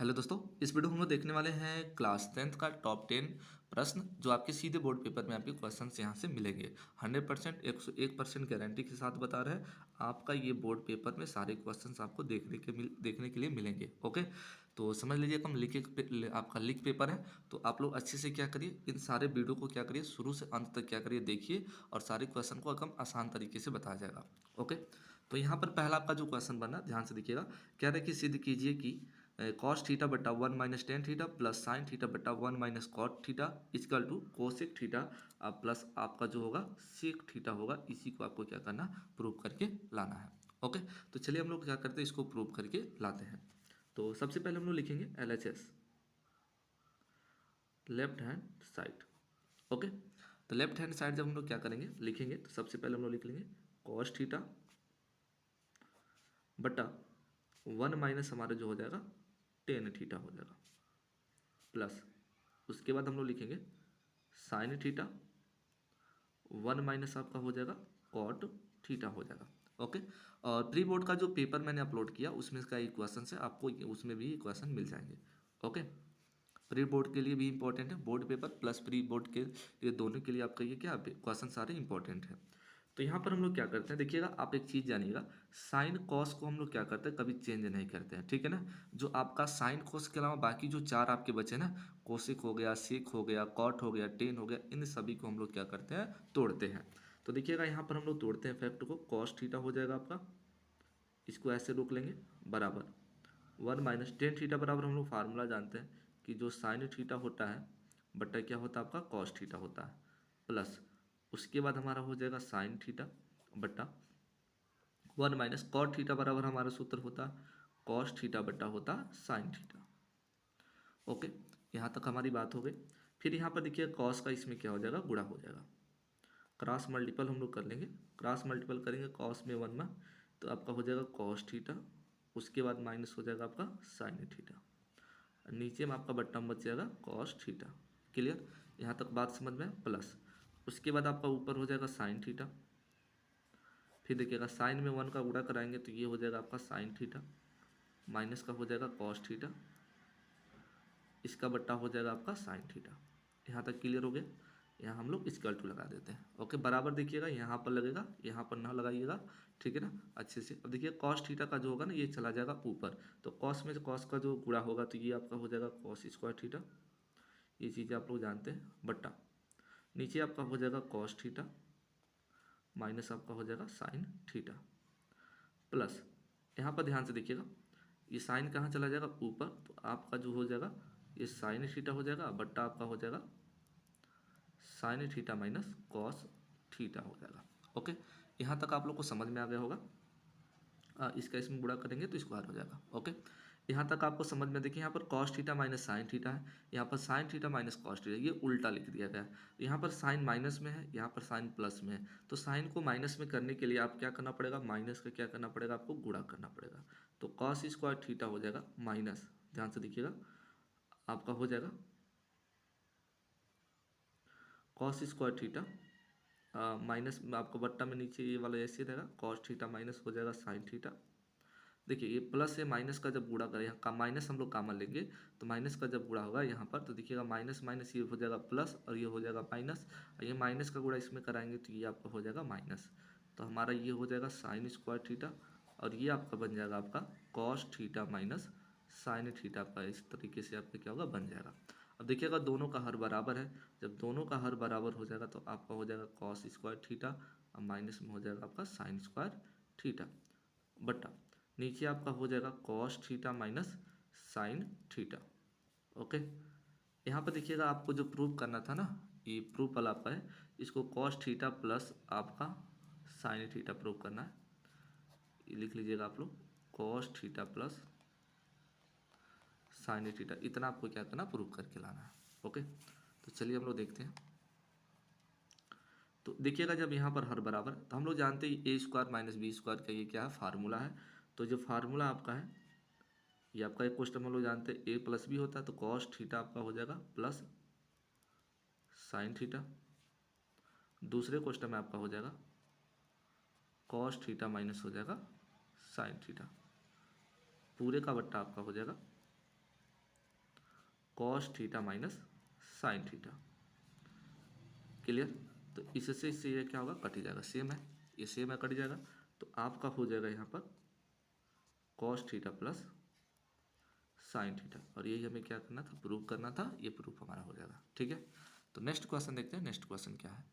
Hello दोस्तों, इस video में हम लोग देखने वाले हैं क्लास 10th का टॉप 10 प्रश्न जो आपके सीधे बोर्ड पेपर में आपके क्वेश्चंस यहाँ से मिलेंगे। 100% 101% गारंटी के साथ बता रहे हैं आपका ये बोर्ड पेपर में सारे क्वेश्चंस आपको देखने के लिए मिलेंगे। ओके, तो समझ लीजिए कम आपका लीक पेपर है, तो आप लोग अच्छे से क्या करिए, इन सारे वीडियो को क्या करिए, शुरू से अंत तक क्या करिए देखिए, और सारे क्वेश्चन को एकदम आसान तरीके से बताया जाएगा। ओके, तो यहाँ पर पहला आपका जो क्वेश्चन बना ध्यान से देखिएगा। कह रहे कि सिद्ध कीजिए कि कॉस थीटा बटा 1 - tan theta plus sine theta बटा 1 - cot theta equal to cosec theta plus आपका जो होगा सेक थीटा होगा। इसी को आपको क्या करना, प्रूव करके लाना है। ओके, तो चलिए हम लोग क्या करते हैं, इसको प्रूव करके लाते हैं। तो सबसे पहले हम लोग लिखेंगे LHS, left hand side. Okay, तो लेफ्ट हैंड साइड जब हम लोग क्या करेंगे लिखेंगे, तो सबसे पहले हम लोग लिख लेंगे कॉस थीटा बटा 1 माइनस हमारा जो हो जाएगा टेन थीटा हो जाएगा, प्लस उसके बाद हम लोग लिखेंगे साइन थीटा 1 माइनस आपका हो जाएगा कॉट थीटा हो जाएगा। ओके, और प्री बोर्ड का जो पेपर मैंने अपलोड किया उसमें इसका एक क्वेश्चन है, आपको उसमें भी क्वेश्चन मिल जाएंगे। ओके, प्री बोर्ड के लिए भी इंपॉर्टेंट है, board paper plus pre board के लिए दोनों के लिए आपका ये क्या क्वेश्चन सारे इंपॉर्टेंट है। तो यहाँ पर हम लोग क्या करते हैं, देखिएगा आप एक चीज़ जानिएगा, साइन कॉस को हम लोग क्या करते हैं, कभी चेंज नहीं करते हैं, ठीक है ना। जो आपका साइन कॉस के अलावा बाकी जो चार आपके बचे ना, कोसिक हो गया, सेक हो गया, कॉट हो गया, टेन हो गया, इन सभी को हम लोग क्या करते हैं, तोड़ते हैं। तो देखिएगा यहाँ पर हम लोग तोड़ते हैं फैक्ट को, कॉस थीटा हो जाएगा आपका, इसको ऐसे रोक लेंगे, बराबर 1 - tan थीटा बराबर हम लोग फार्मूला जानते हैं कि जो साइन थीटा होता है बटा क्या होता है आपका कॉस थीटा होता है, प्लस उसके बाद हमारा हो जाएगा साइन थीटा बटा 1 - cot थीटा बराबर हमारा सूत्र होता कॉस थीटा बटा होता साइन थीटा। ओके, यहाँ तक हमारी बात हो गई। फिर यहाँ पर देखिए कॉस का इसमें क्या हो जाएगा, गुणा हो जाएगा, क्रॉस मल्टीपल हम लोग कर लेंगे, क्रॉस मल्टीपल करेंगे कॉस में 1 में, तो आपका हो जाएगा कॉस थीटा, उसके बाद माइनस हो जाएगा आपका साइन थीटा, नीचे में आपका बट्टा में बच जाएगा कॉस थीटा। क्लियर, यहाँ तक बात समझ में, प्लस उसके बाद आपका ऊपर हो जाएगा साइन थीटा, फिर देखिएगा साइन में 1 का गुणा कराएंगे तो ये हो जाएगा आपका साइन थीटा, माइनस का हो जाएगा कॉस थीटा, इसका बट्टा हो जाएगा आपका साइन थीटा। यहाँ तक क्लियर हो गया। यहाँ हम लोग इक्वल टू लगा देते हैं। ओके, बराबर देखिएगा, यहाँ पर लगेगा, यहाँ पर ना लगाइएगा, ठीक है ना, अच्छे से। अब देखिए कॉस थीटा का जो होगा ना ये चला जाएगा ऊपर, तो कॉस में कॉस का जो गुणा होगा तो ये आपका हो जाएगा कॉस स्क्वायर थीटा, ये चीज़ें आप लोग जानते हैं, बट्टा नीचे आपका हो जाएगा कॉस थीटा, माइनस आपका हो जाएगा साइन थीटा, प्लस यहाँ पर ध्यान से देखिएगा, ये साइन कहाँ चला जाएगा ऊपर, तो आपका जो हो जाएगा ये साइन थीटा हो जाएगा, बट्टा आपका हो जाएगा sine theta minus cos theta हो जाएगा। ओके, यहाँ तक आप लोग को समझ में आ गया होगा। इसका इसमें गुणा करेंगे तो स्क्वायर हो जाएगा। ओके, यहाँ तक आपको समझ में, देखिए यहाँ पर cos theta minus sine theta है, यहाँ पर sine theta minus cos theta, ये उल्टा लिख दिया गया है। यहाँ पर साइन माइनस में है, यहाँ पर साइन प्लस में है, तो साइन को माइनस में करने के लिए आप क्या करना पड़ेगा, माइनस का क्या करना पड़ेगा, आपको गुणा करना पड़ेगा। तो कॉस स्क्वायर थीटा हो जाएगा माइनस, ध्यान से देखिएगा, आपका हो जाएगा कॉस स्क्वायर थीटा माइनस में आपको बट्टा में नीचे ये वाला ऐसे रहेगा, कॉस थीटा माइनस हो जाएगा साइन थीटा। देखिए ये प्लस से माइनस का जब गुणा करें, यहाँ का माइनस हम लोग कॉमन लेंगे, तो माइनस का जब गुणा होगा यहाँ पर तो देखिएगा माइनस माइनस ये हो जाएगा प्लस और ये हो जाएगा माइनस, और ये माइनस का गुणा इसमें कराएंगे तो ये आपका हो जाएगा माइनस, तो हमारा ये हो जाएगा साइन स्क्वायर थीटा, और ये आपका बन जाएगा आपका cos theta minus sine theta का, इस तरीके से आपका क्या होगा, बन जाएगा। अब देखिएगा दोनों का हर बराबर है, जब दोनों का हर बराबर हो जाएगा तो आपका हो जाएगा कॉस स्क्वायर थीटा और माइनस में हो जाएगा आपका साइन स्क्वायर थीटा, बटा नीचे आपका हो जाएगा cos theta minus sine theta. Okay, यहाँ पर देखिएगा आपको जो प्रूव करना था ना, ये प्रूफ वाला आपका है, इसको कॉस थीटा प्लस आपका साइन थीटा प्रूव करना है, ये लिख लीजिएगा आप लोग, cos theta plus sine theta, इतना आपको क्या करना, प्रूव करके लाना है। ओके, तो चलिए हम लोग देखते हैं। तो देखिएगा जब यहाँ पर हर बराबर, तो हम लोग जानते हैं ए स्क्वायर माइनस बी स्क्वायर का ये क्या है, फार्मूला है। तो जो फार्मूला आपका है, ये आपका एक क्वेश्चन हम लोग जानते हैं ए प्लस बी होता है, तो कॉस थीटा आपका हो जाएगा प्लस साइन थीटा। दूसरे क्वेश्चन में आपका हो जाएगा कॉस थीटा माइनस हो जाएगा साइन थीटा, पूरे का बट्टा आपका हो जाएगा cos theta minus sine theta. Clear. तो इससे ये क्या होगा, कट ही जाएगा, सेम है, ये सेम है, कट जाएगा। तो आपका हो जाएगा यहाँ पर cos theta plus sine theta, और यही हमें क्या करना था, प्रूव करना था, ये प्रूफ हमारा हो जाएगा। ठीक है, तो नेक्स्ट क्वेश्चन देखते हैं, नेक्स्ट क्वेश्चन क्या है।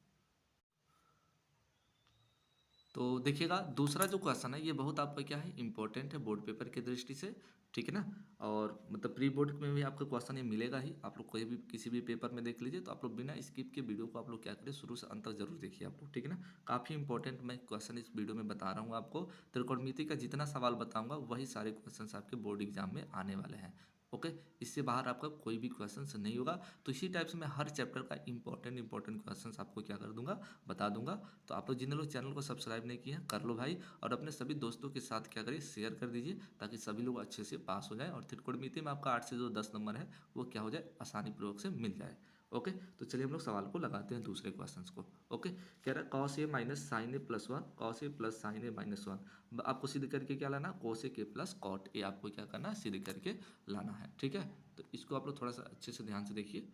तो देखिएगा दूसरा जो क्वेश्चन है ये बहुत आपका क्या है, इंपॉर्टेंट है बोर्ड पेपर की दृष्टि से। ठीक है ना, और मतलब प्री बोर्ड में भी आपको क्वेश्चन ये मिलेगा ही, आप लोग कोई भी किसी भी पेपर में देख लीजिए, तो आप लोग बिना स्किप के वीडियो को आप लोग क्या करिए, शुरू से अंत तक जरूर देखिए आप लोग। ठीक है ना, काफ़ी इंपॉर्टेंट मैं क्वेश्चन इस वीडियो में बता रहा हूँ आपको। त्रिकोणमिति का जितना सवाल बताऊंगा वही सारे क्वेश्चन आपके बोर्ड एग्जाम में आने वाले हैं। ओके, इससे बाहर आपका कोई भी क्वेश्चन नहीं होगा। तो इसी टाइप से मैं हर चैप्टर का इंपॉर्टेंट क्वेश्चंस आपको क्या कर दूंगा, बता दूंगा। तो आप लोग जिन लोग चैनल को सब्सक्राइब नहीं किए हैं कर लो भाई, और अपने सभी दोस्तों के साथ क्या करिए, शेयर कर दीजिए, ताकि सभी लोग अच्छे से पास हो जाएं, और त्रिकोणमिति में आपका 8 से जो 10 नंबर है वो क्या हो जाए, आसानी पूर्वक से मिल जाए। ओके, तो चलिए हम लोग सवाल को लगाते हैं दूसरे क्वेश्चन को। ओके, कह रहा है cos A minus sine A plus one, cos A plus sign A minus one, आपको सिद्ध करके क्या लाना, कोस ए के प्लस कॉट ए आपको क्या करना है, सिद्ध करके लाना है। ठीक है, तो इसको आप लोग थोड़ा सा अच्छे से ध्यान से देखिए।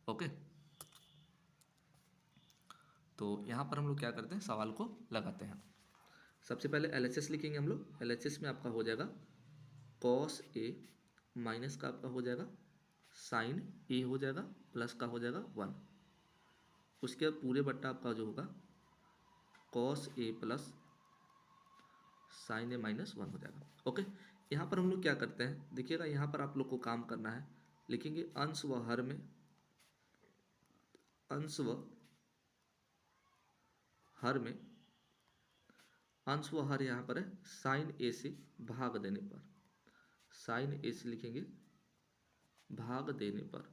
ओके, तो यहाँ पर हम लोग क्या करते हैं, सवाल को लगाते हैं। सबसे पहले LHS लिखेंगे हम लोग। LHS में आपका हो जाएगा कॉस ए माइनस का आपका हो जाएगा साइन ए हो जाएगा, प्लस का हो जाएगा वन। उसके बाद पूरे बट्टा आपका जो होगा cos A plus sign A minus one हो जाएगा। ओके, यहाँ पर हम लोग क्या करते हैं, देखिएगा यहाँ पर आप लोग को काम करना है, लिखेंगे अंश व हर में, अंश व हर में, अंश व हर यहाँ पर है साइन ए से भाग देने पर, साइन ए से लिखेंगे भाग देने पर,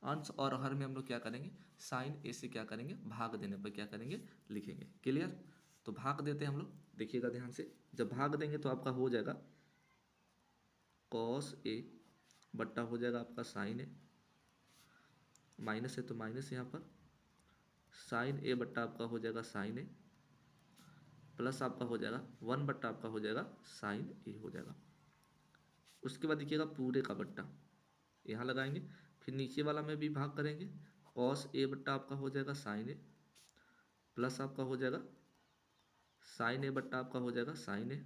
अंश और हर में हम लोग क्या करेंगे, साइन ए से क्या करेंगे, भाग देने पर क्या करेंगे, लिखेंगे। क्लियर। तो भाग देते हैं हम लोग, देखिएगा ध्यान से, जब भाग देंगे तो आपका हो जाएगा कॉस ए बट्टा हो जाएगा आपका साइन ए, माइनस है तो माइनस यहाँ पर, साइन ए बट्टा आपका हो जाएगा साइन ए, प्लस आपका हो जाएगा वन बट्टा आपका हो जाएगा साइन ए हो जाएगा। उसके बाद देखिएगा पूरे का बट्टा यहाँ लगाएंगे, फिर नीचे वाला में भी भाग करेंगे, कॉस ए बट्टा आपका हो जाएगा साइन ए, प्लस आपका हो जाएगा साइन ए बट्टा आपका हो जाएगा साइन ए,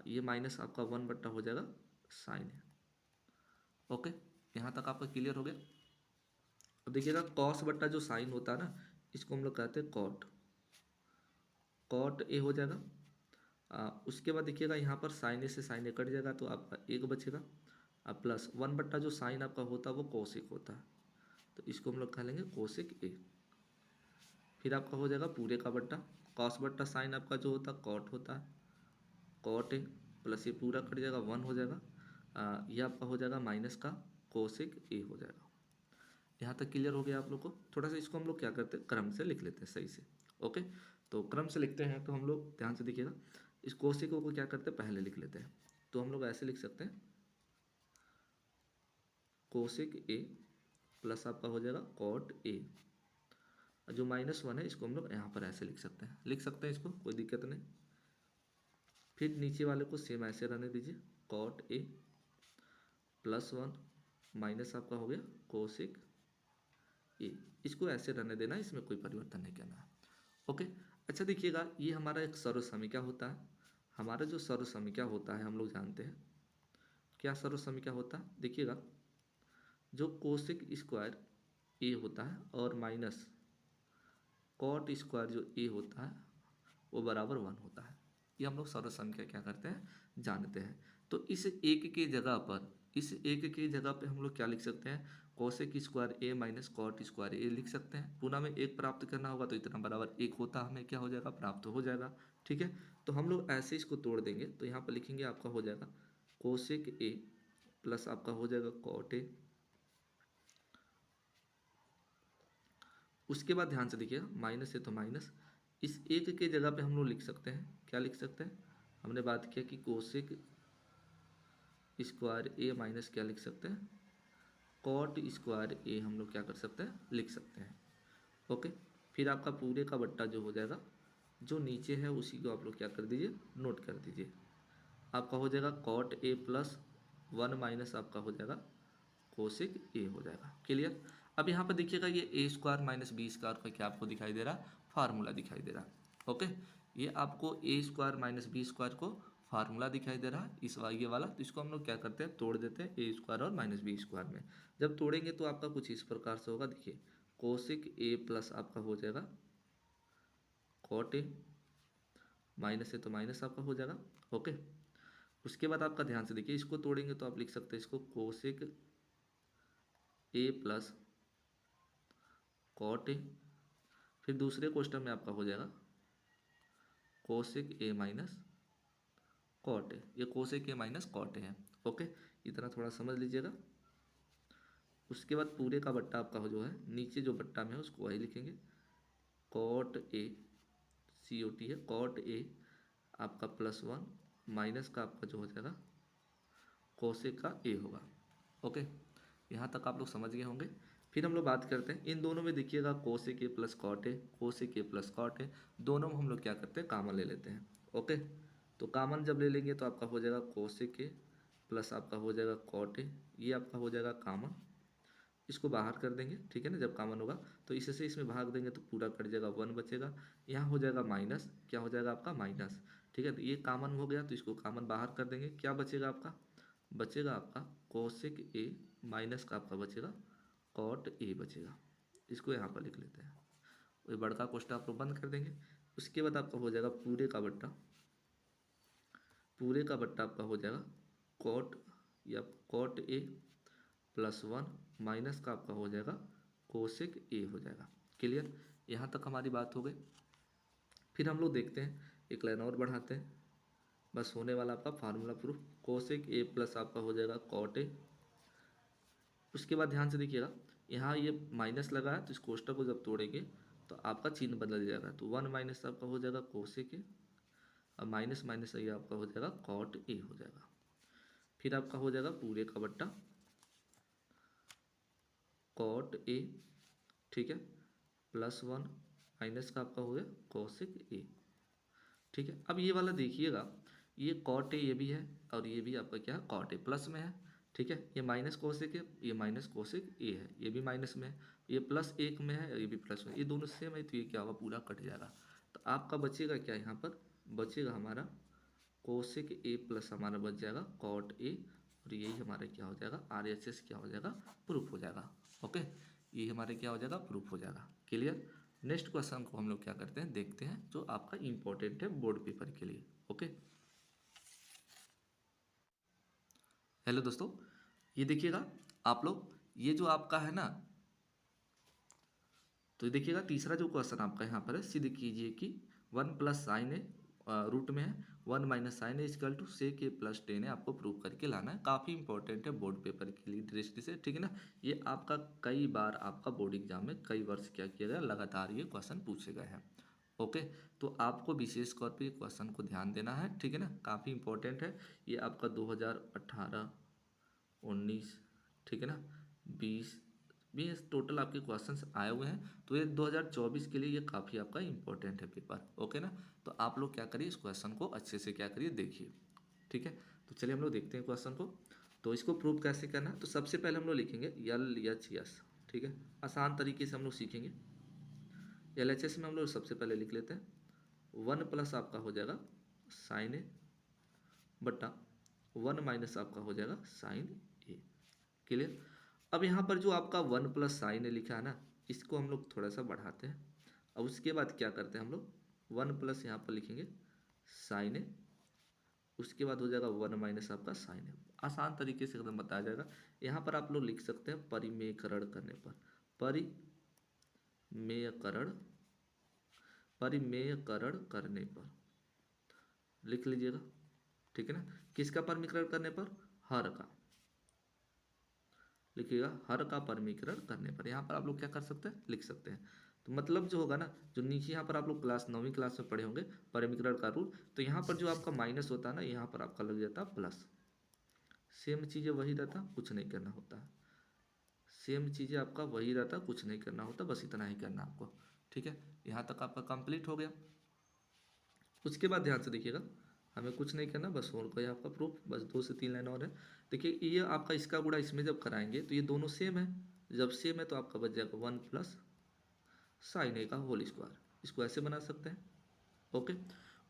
ये माइनस आपका वन बट्टा हो जाएगा साइन ए। ओके, यहाँ तक आपका क्लियर हो गया। अब देखिएगा कॉस बट्टा जो साइन होता है ना, इसको हम लोग कहते हैं कॉट, कॉट ए हो जाएगा। उसके बाद देखिएगा यहाँ पर साइन ए से साइन ए कट जाएगा, तो आपका एक बचेगा, प्लस वन बट्टा जो साइन आपका होता है वो कोसिक होता है, तो इसको हम लोग कह लेंगे कोसिक ए। फिर आपका हो जाएगा पूरे का बट्टा, कॉस बट्टा साइन आपका जो होता है कॉट होता है, कॉट ए, प्लस ये पूरा कट जाएगा वन हो जाएगा, ये आपका हो जाएगा माइनस का कोसिक ए हो जाएगा। यहाँ तक क्लियर हो गया आप लोग को। थोड़ा सा इसको हम लोग क्या करते हैं, क्रम से लिख लेते हैं सही से। ओके, तो क्रम से लिखते हैं तो हम लोग ध्यान से देखिएगा, इस कोसिक को क्या करते हैं, पहले लिख लेते हैं। तो हम लोग ऐसे लिख सकते हैं कोसिक ए प्लस आपका हो जाएगा कॉट ए, जो माइनस वन है इसको हम लोग यहाँ पर ऐसे लिख सकते हैं, लिख सकते हैं इसको, कोई दिक्कत नहीं। फिर नीचे वाले को सेम ऐसे रहने दीजिए, cot A plus one minus आपका हो गया कोसिक ए, इसको ऐसे रहने देना, इसमें कोई परिवर्तन नहीं करना है। ओके, अच्छा देखिएगा ये हमारा एक सर्वसमीका होता है, हमारा जो सर्वसमीका होता है हम लोग जानते हैं क्या सर्वसमीका होता है। देखिएगा जो कोसिक स्क्वायर ए होता है और माइनस कॉट स्क्वायर जो ए होता है वो बराबर वन होता है, ये हम लोग सर्वसमीका क्या करते हैं, जानते हैं। तो इस एक के जगह पर, इस एक के जगह पे हम लोग क्या लिख सकते हैं, कोसेक स्क्वायर ए माइनस कॉट स्क्वायर ए लिख सकते हैं। पुनः में एक प्राप्त करना होगा तो इतना बराबर एक होता हमें क्या हो जाएगा, प्राप्त हो जाएगा। ठीक है, तो हम लोग ऐसे इसको तोड़ देंगे, तो यहाँ पर लिखेंगे आपका हो जाएगा कोसेक ए प्लस आपका हो जाएगा कॉट ए। उसके बाद ध्यान से देखिएगा माइनस है तो माइनस, इस एक के जगह पे हम लोग लिख सकते हैं, क्या लिख सकते हैं, हमने बात किया कि कोसेक स्क्वायर ए माइनस क्या लिख सकते हैं, कॉट स्क्वायर ए हम लोग क्या कर सकते हैं, लिख सकते हैं। ओके, फिर आपका पूरे का बट्टा जो हो जाएगा, जो नीचे है उसी को आप लोग क्या कर दीजिए, नोट कर दीजिए। आपका हो जाएगा कॉट ए प्लस 1 माइनस आपका हो जाएगा कोसेक ए हो जाएगा। क्लियर। अब यहाँ पर देखिएगा ये ए स्क्वायर माइनस बी स्क्वायर का क्या आपको दिखाई दे रहा है, फार्मूला दिखाई दे रहा है। ओके, ये आपको ए स्क्वायर माइनस बी स्क्वायर को फार्मूला दिखाई दे रहा है इस ये वाला, तो इसको हम लोग क्या करते हैं, तोड़ देते हैं ए स्क्वायर और माइनस बी स्क्वायर में। जब तोड़ेंगे तो आपका कुछ इस प्रकार से होगा, देखिए कोसेक ए प्लस आपका हो जाएगा कॉट ए, माइनस है तो माइनस आपका हो जाएगा। ओके, उसके बाद आपका ध्यान से देखिए, इसको तोड़ेंगे तो आप लिख सकते हैं इसको cosec A plus cot A, फिर दूसरे क्वेश्चन में आपका हो जाएगा cosec A minus cot A, ये cosec A minus cot A है। ओके, इतना थोड़ा समझ लीजिएगा। उसके बाद पूरे का बट्टा आपका जो है, नीचे जो बट्टा में है उसको वही लिखेंगे, cot A, C O T है, कॉट ए आपका +1 माइनस का आपका जो हो जाएगा कोसेक का ए होगा। ओके, यहाँ तक आप लोग समझ गए होंगे। फिर हम लोग बात करते हैं इन दोनों में, देखिएगा cosec A plus cot A, cosec A plus cot A, दोनों में हम लोग क्या करते हैं, कॉमन ले लेते हैं। ओके, तो कॉमन जब ले लेंगे तो आपका हो जाएगा कोसेक ए प्लस आपका हो जाएगा कॉट ए, ये आपका हो जाएगा कॉमन, इसको बाहर कर देंगे। ठीक है ना, जब कॉमन होगा तो इससे इसमें भाग देंगे तो पूरा कट जाएगा, 1 बचेगा, यहाँ हो जाएगा माइनस, क्या हो जाएगा आपका माइनस। ठीक है, तो ये कॉमन हो गया तो इसको कॉमन बाहर कर देंगे, क्या बचेगा आपका, बचेगा आपका कोसेक ए माइनस का आपका बचेगा कॉट ए बचेगा। इसको यहाँ पर लिख लेते हैं, वही बड़का कोष्ठक आप लोग बंद कर देंगे। उसके बाद आपका हो जाएगा पूरे का बट्टा, पूरे का बट्टा आपका हो जाएगा कॉट या कॉट ए +1 माइनस का आपका हो जाएगा कोसेक ए हो जाएगा। क्लियर, यहाँ तक हमारी बात हो गई। फिर हम लोग देखते हैं एक लाइन और बढ़ाते हैं, बस होने वाला आपका formula proof, cosec A plus आपका हो जाएगा कॉट ए। उसके बाद ध्यान से देखिएगा, यहाँ ये माइनस लगा है तो इस कोष्ठक को जब तोड़ेंगे तो आपका चिन्ह बदल जाएगा, तो 1 माइनस आपका हो जाएगा कोसेक ए, और माइनस माइनस ये आपका हो जाएगा कॉट ए हो जाएगा। फिर आपका हो जाएगा पूरे का बट्टा कॉट ए, ठीक है, +1 माइनस का आपका हो गया कोसेक ए। ठीक है, अब ये वाला देखिएगा, ये कॉट ए ये भी है और ये भी आपका क्या है कॉट ए, प्लस में है। ठीक है, ये माइनस कोसेक है, ये माइनस कोसेक ए है, ये भी माइनस में है, ये +1 में है, ये भी प्लस में, ये दोनों सेम है, तो ये क्या होगा पूरा कट जाएगा। तो आपका बचेगा क्या, यहाँ पर बचेगा हमारा कोसेक ए प्लस हमारा बच जाएगा कॉट ए, और यही हमारा क्या हो जाएगा RHS क्या हो जाएगा प्रूफ हो जाएगा। ओके, ये हमारे क्या हो जाएगा प्रूफ हो जाएगा। क्लियर। नेक्स्ट क्वेश्चन को हम लोग क्या करते हैं, देखते हैं, जो आपका इंपॉर्टेंट है बोर्ड पेपर के लिए। ओके, हेलो दोस्तों, ये देखिएगा आप लोग, ये जो आपका है ना, तो देखिएगा तीसरा जो क्वेश्चन आपका यहाँ पर है, सिद्ध कीजिए कि 1 प्लस साइन ए रूट में है, 1 minus sine A equal to sec A plus 10 है, आपको प्रूव करके लाना है। काफ़ी इंपॉर्टेंट है बोर्ड पेपर के लिए दृष्टि से। ठीक है ना, ये आपका कई बार आपका बोर्ड एग्जाम में कई वर्ष क्या किया गया, लगातार ये क्वेश्चन पूछे गए हैं। ओके, तो आपको विशेष तौर पे क्वेश्चन को ध्यान देना है। ठीक है ना, काफ़ी इंपॉर्टेंट है ये आपका 2018, 19, ठीक है ना, 20 टोटल आपके क्वेश्चंस आए हुए हैं, तो ये 2024 के लिए ये काफ़ी आपका इंपॉर्टेंट है पेपर। ओके ना, तो आप लोग क्या करिए, इस क्वेश्चन को अच्छे से क्या करिए देखिए। ठीक है, तो चलिए हम लोग देखते हैं क्वेश्चन को। तो इसको प्रूव कैसे करना है, तो सबसे पहले हम लोग लिखेंगे LHS। ठीक है, आसान तरीके से हम लोग सीखेंगे। LHS में हम लोग सबसे पहले लिख लेते हैं 1 प्लस आपका हो जाएगा साइन ए बट्टा 1 माइनस आपका हो जाएगा साइन ए। क्लियर। अब यहाँ पर जो आपका 1 प्लस साइन ए लिखा है ना, इसको हम लोग थोड़ा सा बढ़ाते हैं। अब उसके बाद क्या करते हैं हम लोग 1 प्लस यहाँ पर लिखेंगे साइन ए, उसके बाद हो जाएगा 1 माइनस आपका साइन ए। आसान तरीके से एकदम बताया जाएगा। यहाँ पर आप लोग लिख सकते हैं परिमेयकरण करने पर, परिमेयकरण, परिमेयकरण करने पर लिख लीजिएगा। ठीक है ना, किसका परिमेयकरण करने पर, हर का, लिखिएगा हर का परिमेयकरण करने पर। यहाँ पर आप लोग क्या कर सकते हैं, लिख सकते हैं। तो मतलब जो होगा ना, जो नीचे यहाँ पर आप लोग क्लास 9वीं क्लास में पढ़े होंगे परिमेयकरण का रूल, तो यहाँ पर जो आपका माइनस होता है ना, यहाँ पर आपका लग जाता है प्लस। सेम चीज़ें वही रहता, कुछ नहीं करना होता। सेम चीज़ें आपका वही रहता, कुछ नहीं करना होता, बस इतना ही करना आपको। ठीक है, यहाँ तक आपका कंप्लीट हो गया। उसके बाद ध्यान से देखिएगा, हमें कुछ नहीं करना, बस हो गया आपका प्रूफ। बस 2 से 3 लाइन और है। देखिए ये आपका इसका गुणा इसमें जब कराएंगे तो ये दोनों सेम है। जब सेम है तो आपका बच जाएगा 1 + sin a² इसको ऐसे बना सकते हैं। ओके।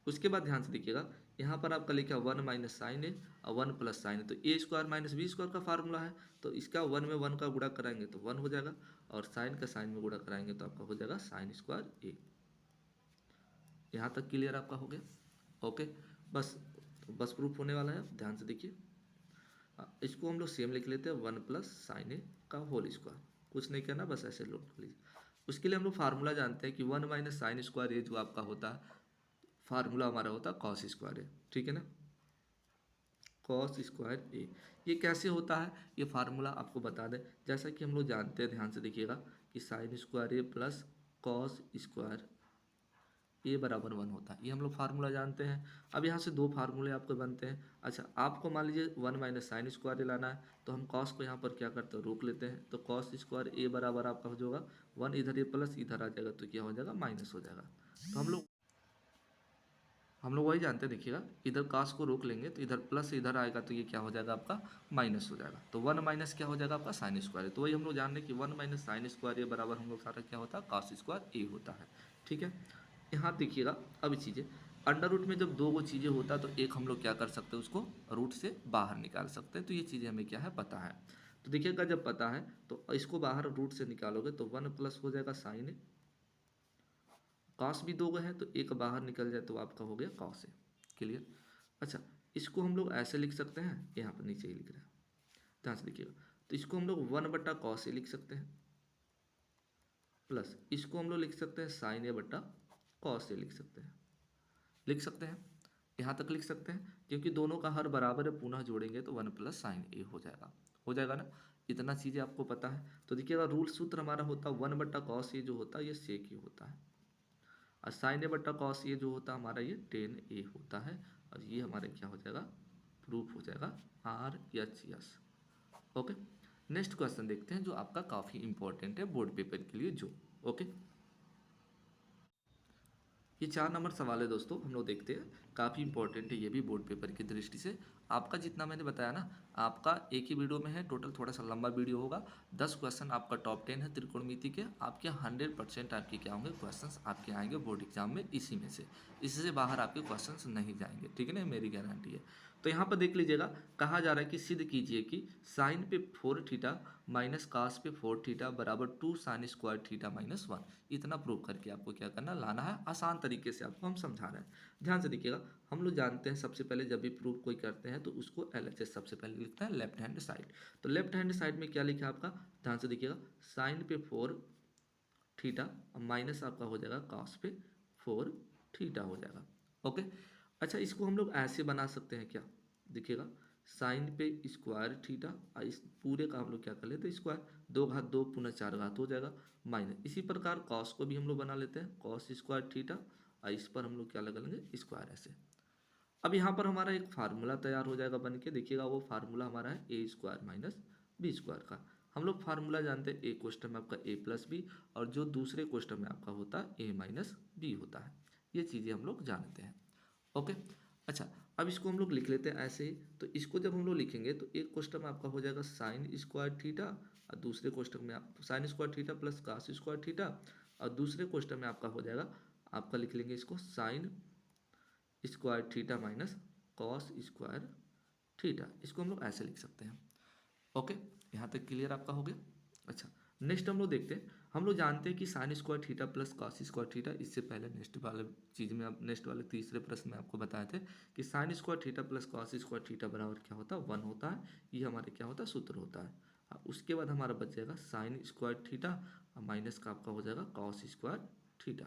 उसके बाद ध्यान से देखिएगा, यहाँ पर आपका लिखा 1 - sin a और 1 + sin a, तो a² - b² का फार्मूला है। तो इसका 1 में 1 का गुणा कराएंगे तो 1 हो जाएगा, और साइन का साइन में गुणा कराएंगे तो आपका हो जाएगा sin²a। यहाँ तक क्लियर आपका हो गया। ओके। बस प्रूफ होने वाला है, ध्यान से देखिए। इसको हम लोग सेम लिख लेते हैं 1 + sin a² कुछ नहीं करना, बस ऐसे लोग लीजिए। उसके लिए हम लोग फार्मूला जानते हैं कि 1 - sin²a जो आपका होता है, फार्मूला हमारा होता है cos²a, ठीक है ना। cos²a ये कैसे होता है, ये फार्मूला आपको बता दें। जैसा कि हम लोग जानते हैं, ध्यान से देखिएगा कि sin² प्लस cos² ए बराबर 1 होता है, ये हम लोग फार्मूला जानते हैं। अब यहाँ से 2 फार्मूले आपको बनते हैं। अच्छा, आपको मान लीजिए 1 - sin² लाना है, तो हम cos को यहाँ पर क्या करते हैं, रोक लेते हैं। तो cos² बराबर आपका हो जाएगा 1, इधर ये प्लस इधर आ जाएगा तो क्या हो जाएगा, माइनस हो जाएगा। तो हम लोग वही जानते हैं। देखिएगा इधर cos को रोक लेंगे तो इधर प्लस इधर आएगा तो ये क्या हो जाएगा, आपका माइनस हो जाएगा। तो 1 माइनस क्या हो जाएगा, आपका sin²। तो वही हम लोग जान रहे हैं कि 1 - sin² बराबर हम लोग सारा क्या होता है, cos² होता है, ठीक है। यहाँ देखिएगा अब चीज़ें, अंडर रूट में जब 2 चीज़ें होता है तो एक हम लोग क्या कर सकते हैं, उसको रूट से बाहर निकाल सकते हैं। तो ये चीज़ें हमें क्या है, पता है। तो देखिएगा जब पता है तो इसको बाहर रूट से निकालोगे तो 1 प्लस हो जाएगा sin a। कॉस भी 2 है तो एक बाहर निकल जाए तो आपका हो गया cos a। क्लियर। अच्छा, इसको हम लोग ऐसे लिख सकते हैं, यहाँ पर नीचे ही लिख रहे हैं, ध्यान से देखिएगा। तो इसको हम लोग 1/cos a लिख सकते हैं, प्लस इसको हम लोग लिख सकते हैं sin a/cos a लिख सकते हैं। यहाँ तक लिख सकते हैं, क्योंकि दोनों का हर बराबर है, पुनः जोड़ेंगे तो 1 + sin a हो जाएगा ना। इतना चीज़ें आपको पता है। तो देखिएगा रूल सूत्र हमारा होता है 1/cos a जो होता है ये sec a होता है, और sin a/cos a जो होता है हमारा ये tan a होता है। और ये हमारा क्या हो जाएगा, प्रूफ हो जाएगा RHS। ओके। नेक्स्ट क्वेश्चन देखते हैं जो आपका काफ़ी इंपॉर्टेंट है बोर्ड पेपर के लिए जो। ओके, ये 4 नंबर सवाल है दोस्तों, हम लोग देखते हैं। काफ़ी इंपॉर्टेंट है ये भी बोर्ड पेपर की दृष्टि से। आपका जितना मैंने बताया ना, आपका एक ही वीडियो में है टोटल, थोड़ा सा लंबा वीडियो होगा। 10 क्वेश्चन आपका टॉप 10 है त्रिकोणमिति के, आपके 100% आपके क्या होंगे, क्वेश्चंस आपके आएंगे बोर्ड एग्जाम में इसी में से। इससे बाहर आपके क्वेश्चंस नहीं जाएंगे, ठीक है ना, मेरी गारंटी है। तो यहाँ पर देख लीजिएगा, कहा जा रहा है कि सिद्ध कीजिए कि साइन पे 4 थीटा माइनस कास पे 4 थीटा बराबर 2 sin² थीटा -1। इतना प्रूव करके आपको क्या करना, लाना है। आसान तरीके से आपको हम समझा रहे हैं, ध्यान से देखिएगा। हम लोग जानते हैं सबसे पहले जब भी प्रूफ कोई करते हैं तो उसको LHS सबसे पहले लिखता है लेफ्ट हैंड साइड। तो लेफ्ट हैंड साइड में क्या लिखा है आपका, ध्यान से देखिएगा, साइन पे 4 थीटा माइनस आपका हो जाएगा कॉस पे 4 थीटा हो जाएगा। ओके। अच्छा, इसको हम लोग ऐसे बना सकते हैं क्या, देखिएगा, साइन पे स्क्वायर थीटा और इस पूरे का हम लोग क्या कर लेते हैं, स्क्वायर 2 घात 2 पुनः 4 घात हो जाएगा माइनस। इसी प्रकार कॉस को भी हम लोग बना लेते हैं cos² थीटा, और इस पर हम लोग क्या लगा लेंगे, स्क्वायर ऐसे। अब यहाँ पर हमारा एक फार्मूला तैयार हो जाएगा बन के, देखिएगा वो फार्मूला हमारा है a² - b² का। हम लोग फार्मूला जानते हैं, ए क्वेश्चन में आपका a+b, और जो दूसरे क्वेश्चन में आपका होता है a - b होता है। ये चीज़ें हम लोग जानते हैं। ओके। अच्छा, अब इसको हम लोग लिख लेते हैं ऐसे ही। तो इसको जब हम लोग लिखेंगे तो एक क्वेश्चन में आपका हो जाएगा sin² थीटा, और दूसरे क्वेश्चन में आप sin² theta plus cos² theta, और दूसरे क्वेश्चन में आपका हो जाएगा, आपका लिख लेंगे इसको sin² theta minus cos² theta. इसको हम लोग ऐसे लिख सकते हैं। ओके, यहाँ तक क्लियर आपका हो गया। अच्छा, नेक्स्ट हम लोग देखते हैं। हम लोग जानते हैं कि sin² theta plus cos² theta, इससे पहले नेक्स्ट वाले चीज़ में आप नेक्स्ट वाले तीसरे प्रश्न में आपको बताए थे कि sin² theta plus cos² theta बराबर क्या होता है, 1 होता है। ये हमारे क्या होता है, सूत्र होता है। उसके बाद हमारा बच जाएगा sin² थीटा माइनस का आपका हो जाएगा cos² थीटा।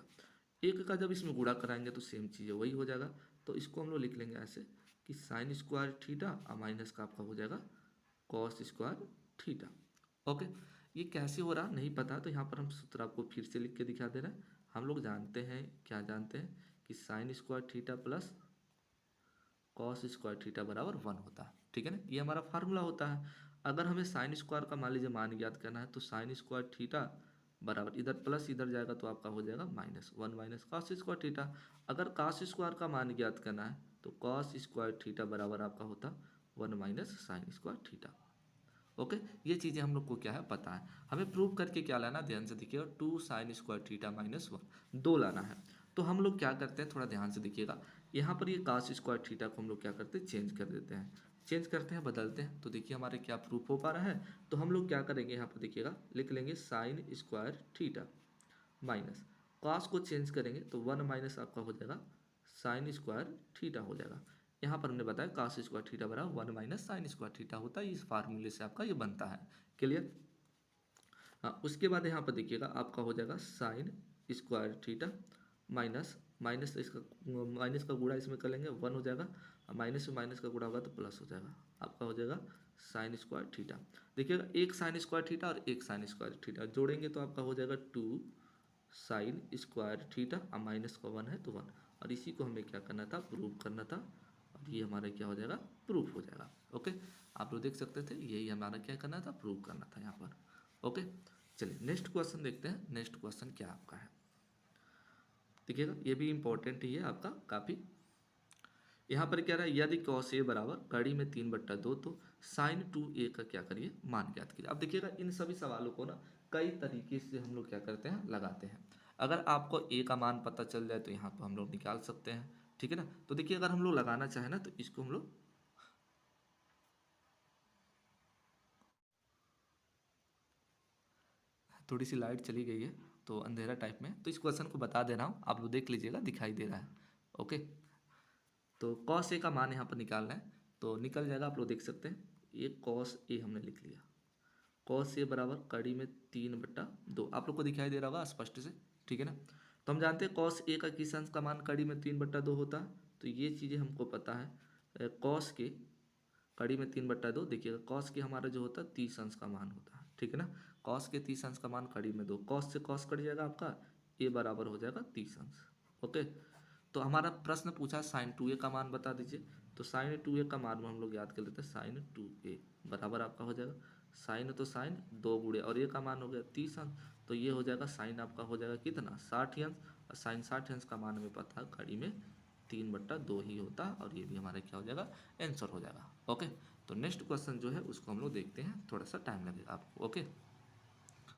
एक का जब इसमें गुणा कराएंगे तो सेम चीज़ वही हो जाएगा। तो इसको हम लोग लिख लेंगे ऐसे कि sin² थीटा माइनस का आपका हो जाएगा cos² थीटा। ओके, ये कैसे हो रहा नहीं पता, तो यहाँ पर हम सूत्र आपको फिर से लिख के दिखा दे रहे हैं। हम लोग जानते हैं, क्या जानते हैं कि sin² theta plus cos² theta बराबर 1 होता है, ठीक है ना, ये हमारा फार्मूला होता है। अगर हमें sin² का मान लीजिए मान ज्ञात करना है तो sin² थीटा बराबर इधर प्लस इधर जाएगा तो आपका हो जाएगा -1 - cos² थीटा। अगर cos² का मान ज्ञात करना है तो कॉस स्क्वायर थीटा बराबर आपका होता 1 minus sine square theta. Okay, ये चीज़ें हम लोग को क्या है पता है। हमें प्रूव करके क्या लाना, ध्यान से देखिएगा, 2 साइन स्क्वायर थीटा माइनस 1 दो लाना है। तो हम लोग क्या करते हैं, थोड़ा ध्यान से देखिएगा, यहाँ पर ये कास स्क्वायर थीटा को हम लोग क्या करते हैं, चेंज कर देते हैं, चेंज करते हैं, बदलते हैं। तो देखिए हमारे क्या प्रूफ हो पा रहा है। तो हम लोग क्या करेंगे, यहाँ पर देखिएगा, लिख लेंगे sine square theta minus cos को चेंज करेंगे तो 1 माइनस आपका हो जाएगा साइन स्क्वायर थीटा हो जाएगा। यहाँ पर हमने बताया कॉस स्क्वायर थीटा बराबर 1 माइनस साइन स्क्वायर थीटा होता है, इस फार्मूले से आपका ये बनता है। क्लियर। हाँ, उसके बाद यहाँ पर देखिएगा आपका हो जाएगा sine square theta minus minus इसका माइनस का गुणा इसमें कर लेंगे 1 हो जाएगा, माइनस से माइनस का गुणा होगा तो प्लस हो जाएगा, आपका हो जाएगा साइन स्क्वायर थीटा। देखिएगा एक साइन स्क्वायर थीटा और एक साइन स्क्वायर थीटा जोड़ेंगे तो आपका हो जाएगा 2 साइन स्क्वायर थीटा, और माइनस का 1 है तो 1, और इसी को हमें क्या करना था, प्रूव करना था, और ये हमारा क्या हो जाएगा, प्रूफ हो जाएगा। ओके, आप लोग देख सकते थे, यही हमारा क्या करना था, प्रूव करना था यहाँ पर। ओके, चलिए नेक्स्ट क्वेश्चन देखते हैं। नेक्स्ट क्वेश्चन क्या आपका है, देखिएगा ये भी इंपॉर्टेंट ही है आपका काफ़ी। यहाँ पर क्या रहा है, यदि cos a बराबर कड़ी में 3/2 तो साइन 2a का क्या करिए, मान ज्ञात कीजिए। अब देखिएगा इन सभी सवालों को ना कई तरीके से हम लोग क्या करते हैं, लगाते हैं। अगर आपको a का मान पता चल जाए तो यहाँ पर हम लोग निकाल सकते हैं, ठीक है ना। तो देखिए अगर हम लोग लगाना चाहें ना तो इसको हम लोग, थोड़ी सी लाइट चली गई है तो अंधेरा टाइप में, तो इस क्वेश्चन को बता दे रहा हूँ, आप लोग देख लीजिएगा, दिखाई दे रहा है। ओके, तो कॉस ए का मान यहाँ पर निकालना है तो निकल जाएगा, आप लोग देख सकते हैं, ये कॉस ए हमने लिख लिया, कॉस ए बराबर कड़ी में 3/2, आप लोग को दिखाई दे रहा होगा स्पष्ट से, ठीक है ना। तो हम जानते हैं कॉस ए का किस अंश का मान कड़ी में 3/2 होता है, तो ये चीज़ें हमको पता है। कॉस के कड़ी में 3/2, देखिएगा कॉस के हमारा जो होता है 30 अंश का मान होता है, ठीक है ना। कॉस के 30 अंश का मान कड़ी में 2, कॉस से कॉस कट जाएगा आपका, ए बराबर हो जाएगा 30 अंश। ओके, तो हमारा प्रश्न पूछा साइन 2a का मान बता दीजिए, तो साइन 2a का मान हम लोग याद कर लेते हैं, साइन 2a बराबर आपका हो जाएगा, साइन तो साइन 2 गुणे और ए का मान हो गया 30 अंश, तो ये हो जाएगा साइन आपका हो जाएगा कितना, 60 अंश, और साइन 60 अंश का मान हमें पता है कड़ी में 3/2 ही होता है, और ये भी हमारा क्या हो जाएगा, आंसर हो जाएगा। ओके, तो नेक्स्ट क्वेश्चन जो है उसको हम लोग देखते हैं, थोड़ा सा टाइम लगेगा आपको। ओके।